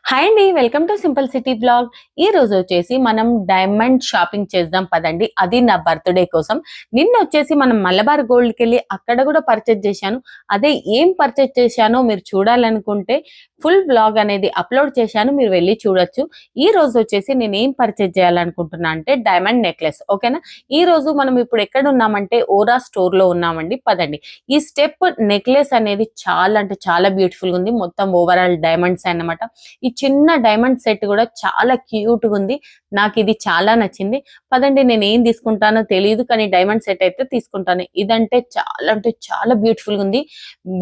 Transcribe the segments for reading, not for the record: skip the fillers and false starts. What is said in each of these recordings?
Hi అండి, welcome to simple city blog. ఈ రోజు వచ్చేసి మనం డైమండ్ షాపింగ్ చేద్దాం పదండి. అది నా బర్త్డే కోసం. నిన్న వచ్చేసి మనం మలబార్ గోల్డ్కి వెళ్ళి అక్కడ కూడా పర్చేజ్ చేశాను. అదే ఏం పర్చేజ్ చేశానో మీరు చూడాలనుకుంటే ఫుల్ బ్లాగ్ అనేది అప్లోడ్ చేశాను, మీరు వెళ్ళి చూడొచ్చు. ఈ రోజు వచ్చేసి నేను ఏం పర్చేజ్ చేయాలనుకుంటున్నా అంటే డైమండ్ నెక్లెస్. ఓకేనా, ఈ రోజు మనం ఇప్పుడు ఎక్కడ ఉన్నామంటే ఓరా స్టోర్ లో ఉన్నామండి. పదండి. ఈ స్టెప్ నెక్లెస్ అనేది చాలా అంటే చాలా బ్యూటిఫుల్ గా ఉంది. మొత్తం ఓవరాల్ డైమండ్స్ అన్నమాట. ఈ చిన్న డైమండ్ సెట్ కూడా చాలా క్యూట్ గా ఉంది. నాకు ఇది చాలా నచ్చింది. పదండి, నేను ఏం తీసుకుంటానో తెలియదు కానీ డైమండ్ సెట్ అయితే తీసుకుంటాను. ఇదంటే చాలా అంటే చాలా బ్యూటిఫుల్ గా ఉంది.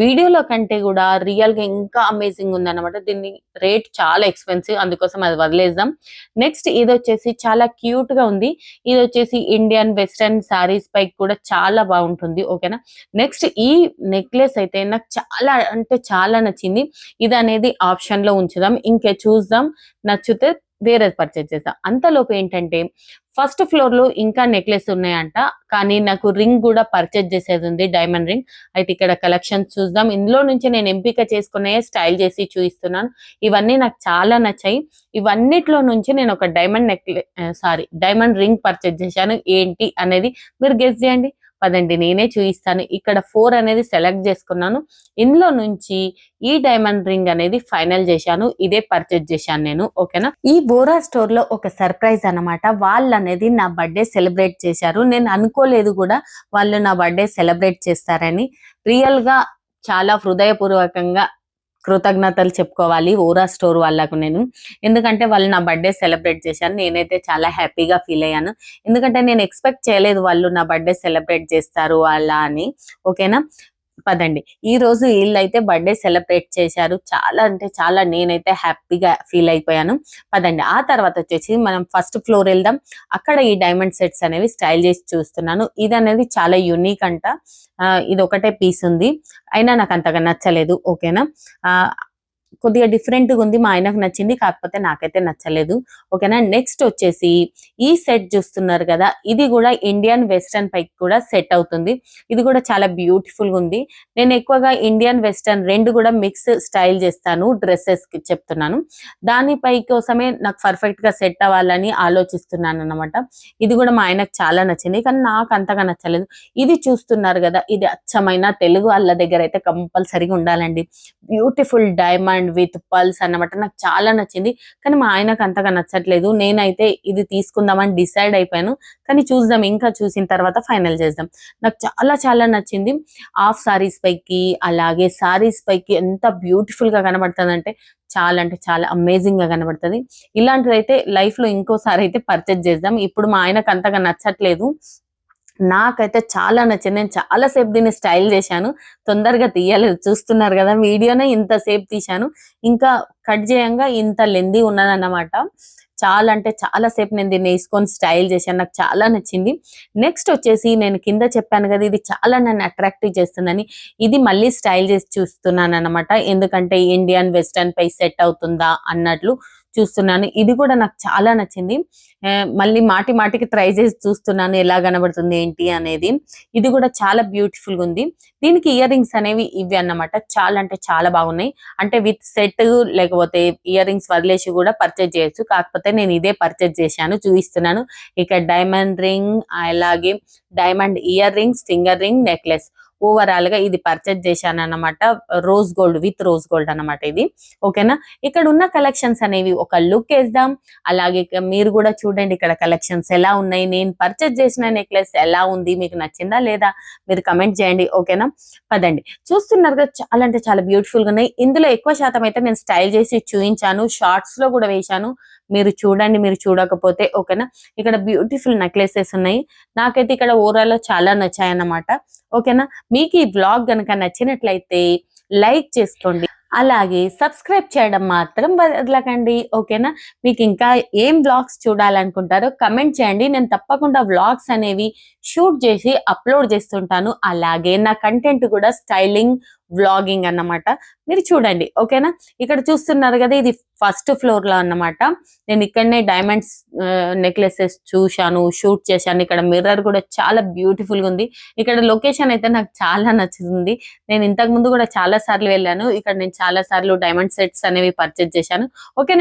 వీడియోలో కంటే కూడా రియల్ గా ఇంకా అమేజింగ్ ఉంది అనమాట. దీని రేట్ చాలా ఎక్స్పెన్సివ్, అందుకోసం అది వదిలేద్దాం. నెక్స్ట్ ఇది వచ్చేసి చాలా క్యూట్ గా ఉంది. ఇది వచ్చేసి ఇండియన్ వెస్టర్న్ సారీస్ పై కూడా చాలా బాగుంటుంది. ఓకేనా, నెక్స్ట్ ఈ నెక్లెస్ అయితే నాకు చాలా అంటే చాలా నచ్చింది. ఇది అనేది ఆప్షన్ లో ఉంచుదాం, ఇంకే చూద్దాం, నచ్చితే వేరేది పర్చేజ్ చేద్దాం. అంతలోపు ఏంటంటే ఫస్ట్ ఫ్లోర్ లో ఇంకా నెక్లెస్ ఉన్నాయంట, కానీ నాకు రింగ్ కూడా పర్చేజ్ చేసేది ఉంది, డైమండ్ రింగ్. అయితే ఇక్కడ కలెక్షన్స్ చూద్దాం. ఇందులో నుంచి నేను ఎంపిక చేసుకునే స్టైల్ చేసి చూపిస్తున్నాను. ఇవన్నీ నాకు చాలా నచ్చాయి. ఇవన్నిట్లో నుంచి నేను ఒక డైమండ్ రింగ్ పర్చేజ్ చేశాను. ఏంటి అనేది మీరు గెస్ చేయండి. పదండి, నేనే చూపిస్తాను. ఇక్కడ 4 అనేది సెలెక్ట్ చేసుకున్నాను. ఇందులో నుంచి ఈ డైమండ్ రింగ్ అనేది ఫైనల్ చేశాను. ఇదే పర్చేజ్ చేశాను నేను. ఓకేనా, ఈ బోరా స్టోర్ లో ఒక సర్ప్రైజ్ అన్నమాట. వాళ్ళు అనేది నా బర్త్డే సెలబ్రేట్ చేశారు. నేను అనుకోలేదు కూడా వాళ్ళు నా బర్త్డే సెలబ్రేట్ చేస్తారని. రియల్ గా చాలా హృదయపూర్వకంగా కృతజ్ఞతలు చెప్పుకోవాలి ఓరా స్టోర్ వాళ్ళకు నేను. ఎందుకంటే వాళ్ళు నా బర్త్డే సెలబ్రేట్ చేశాను. నేనైతే చాలా హ్యాపీగా ఫీల్ అయ్యాను. ఎందుకంటే నేను ఎక్స్పెక్ట్ చేయలేదు వాళ్ళు నా బర్త్డే సెలబ్రేట్ చేస్తారు అలా అని. ఓకేనా, పదండి. ఈ రోజు వీళ్ళైతే బర్త్డే సెలబ్రేట్ చేశారు. చాలా అంటే చాలా నేనైతే హ్యాపీగా ఫీల్ అయిపోయాను. పదండి, ఆ తర్వాత వచ్చేసి మనం ఫస్ట్ ఫ్లోర్ వెళ్దాం. అక్కడ ఈ డైమండ్ సెట్స్ అనేవి స్టైల్ చేసి చూస్తున్నాను. ఇది అనేది చాలా యూనిక్ అంట. ఇది ఒకటే పీస్ ఉంది, అయినా నాకు అంతగా నచ్చలేదు. ఓకేనా, కొద్దిగా డిఫరెంట్ గా ఉంది. మా ఆయనకు నచ్చింది, కాకపోతే నాకైతే నచ్చలేదు. ఓకేనా, నెక్స్ట్ వచ్చేసి ఈ సెట్ చూస్తున్నారు కదా, ఇది కూడా ఇండియన్ వెస్టర్న్ పైకి కూడా సెట్ అవుతుంది. ఇది కూడా చాలా బ్యూటిఫుల్ గా ఉంది. నేను ఎక్కువగా ఇండియన్ వెస్టర్న్ రెండు కూడా మిక్స్ స్టైల్ చేస్తాను, డ్రెస్సెస్ కి చెప్తున్నాను. దానిపై కోసమే నాకు పర్ఫెక్ట్ గా సెట్ అవ్వాలని ఆలోచిస్తున్నాను అనమాట. ఇది కూడా మా ఆయనకు చాలా నచ్చింది, కానీ నాకు అంతగా నచ్చలేదు. ఇది చూస్తున్నారు కదా, ఇది అచ్చమైన తెలుగు వాళ్ళ దగ్గర అయితే కంపల్సరీగా ఉండాలండి. బ్యూటిఫుల్ డైమండ్ విత్ పల్స్ అన్నమాట. నాకు చాలా నచ్చింది, కానీ మా ఆయనకు అంతగా నచ్చట్లేదు. నేనైతే ఇది తీసుకుందామని డిసైడ్ అయిపోయాను, కానీ చూద్దాం, ఇంకా చూసిన తర్వాత ఫైనల్ చేద్దాం. నాకు చాలా చాలా నచ్చింది. హాఫ్ సారీస్ పైకి అలాగే సారీస్ పైకి ఎంత బ్యూటిఫుల్ గా కనబడుతుంది అంటే చాలా అంటే చాలా అమేజింగ్ గా కనబడుతుంది. ఇలాంటిది అయితే లైఫ్ లో ఇంకోసారి అయితే పర్చేజ్ చేద్దాం. ఇప్పుడు మా ఆయనకు అంతగా నచ్చట్లేదు, నాకైతే చాలా నచ్చింది. నేను చాలా సేపు దీన్ని స్టైల్ చేశాను, తొందరగా తీయలేదు. చూస్తున్నారు కదా, వీడియోనే ఇంతసేపు తీశాను, ఇంకా కట్ చేయంగా ఇంత లెందీ ఉన్నదన్నమాట. చాలా అంటే చాలా సేపు నేను దీన్ని వేసుకొని స్టైల్ చేశాను. నాకు చాలా నచ్చింది. నెక్స్ట్ వచ్చేసి నేను కింద చెప్పాను కదా, ఇది చాలా నన్ను అట్రాక్టివ్ చేస్తుందని. ఇది మళ్ళీ స్టైల్ చేసి చూస్తున్నాను అనమాట. ఎందుకంటే ఇండియన్ వెస్టర్న్ పై సెట్ అవుతుందా అన్నట్లు చూస్తున్నాను. ఇది కూడా నాకు చాలా నచ్చింది. మళ్ళీ మాటి మాటికి ట్రై చేసి చూస్తున్నాను ఎలా కనబడుతుంది ఏంటి అనేది. ఇది కూడా చాలా బ్యూటిఫుల్ గా ఉంది. దీనికి ఇయర్ రింగ్స్ అనేవి ఇవి అన్నమాట. చాలా అంటే చాలా బాగున్నాయి. అంటే విత్ సెట్ లేకపోతే ఇయర్ రింగ్స్ వదిలేసి కూడా పర్చేజ్ చేయొచ్చు, కాకపోతే నేను ఇదే పర్చేజ్ చేశాను, చూపిస్తున్నాను. ఇక డైమండ్ రింగ్ అలాగే diamond ear rings, finger ring, necklace, overall గా ఇది పర్చేజ్ చేశాను అన్నమాట. Rose gold with rose gold అన్నమాట ఇది. ఓకేనా, ఇక్కడ ఉన్న కలెక్షన్స్ అనేవి ఒక లుక్ వేద్దాం. అలాగే మీరు కూడా చూడండి ఇక్కడ కలెక్షన్స్ ఎలా ఉన్నాయి. నేను పర్చేజ్ చేసిన నెక్లెస్ ఎలా ఉంది, మీకు నచ్చిందా లేదా మీరు కమెంట్ చేయండి. ఓకేనా, పదండి. చూస్తున్నారు కదా, చాలా అంటే చాలా బ్యూటిఫుల్ గా ఉన్నాయి. ఇందులో ఎక్కువ శాతం అయితే నేను స్టైల్ చేసి చూపించాను, షార్ట్స్ లో కూడా వేశాను, మీరు చూడండి మీరు చూడకపోతే. ఓకేనా, ఇక్కడ బ్యూటిఫుల్ నెక్లెసెస్ ఉన్నాయి. నాకైతే ఇక్కడ ఓవరాల్ లో చాలా నచ్చాయి అన్నమాట. ఓకేనా, మీకు ఈ బ్లాగ్ కనుక నచ్చినట్లయితే లైక్ చేసుకోండి, అలాగే సబ్స్క్రైబ్ చేయడం మాత్రం వదలకండి. ఓకేనా, మీకు ఇంకా ఏం వ్లాగ్స్ చూడాలనుకుంటారో కమెంట్ చేయండి. నేను తప్పకుండా వ్లాగ్స్ అనేవి షూట్ చేసి అప్లోడ్ చేస్తుంటాను. అలాగే నా కంటెంట్ కూడా స్టైలింగ్ వ్లాగింగ్ అన్నమాట. మీరు చూడండి ఓకేనా. ఇక్కడ చూస్తున్నారు కదా, ఇది ఫస్ట్ ఫ్లోర్ లో అన్నమాట. నేను ఇక్కడనే డైమండ్స్ నెక్లెసెస్ చూశాను, షూట్ చేశాను. ఇక్కడ మిర్రర్ కూడా చాలా బ్యూటిఫుల్ గా ఉంది. ఇక్కడ లొకేషన్ అయితే నాకు చాలా నచ్చుతుంది. నేను ఇంతకు ముందు కూడా చాలా సార్లు వెళ్ళాను. ఇక్కడ నేను చాలా సార్లు డైమండ్ సెట్స్ అనేవి పర్చేజ్ చేశాను. ఓకే.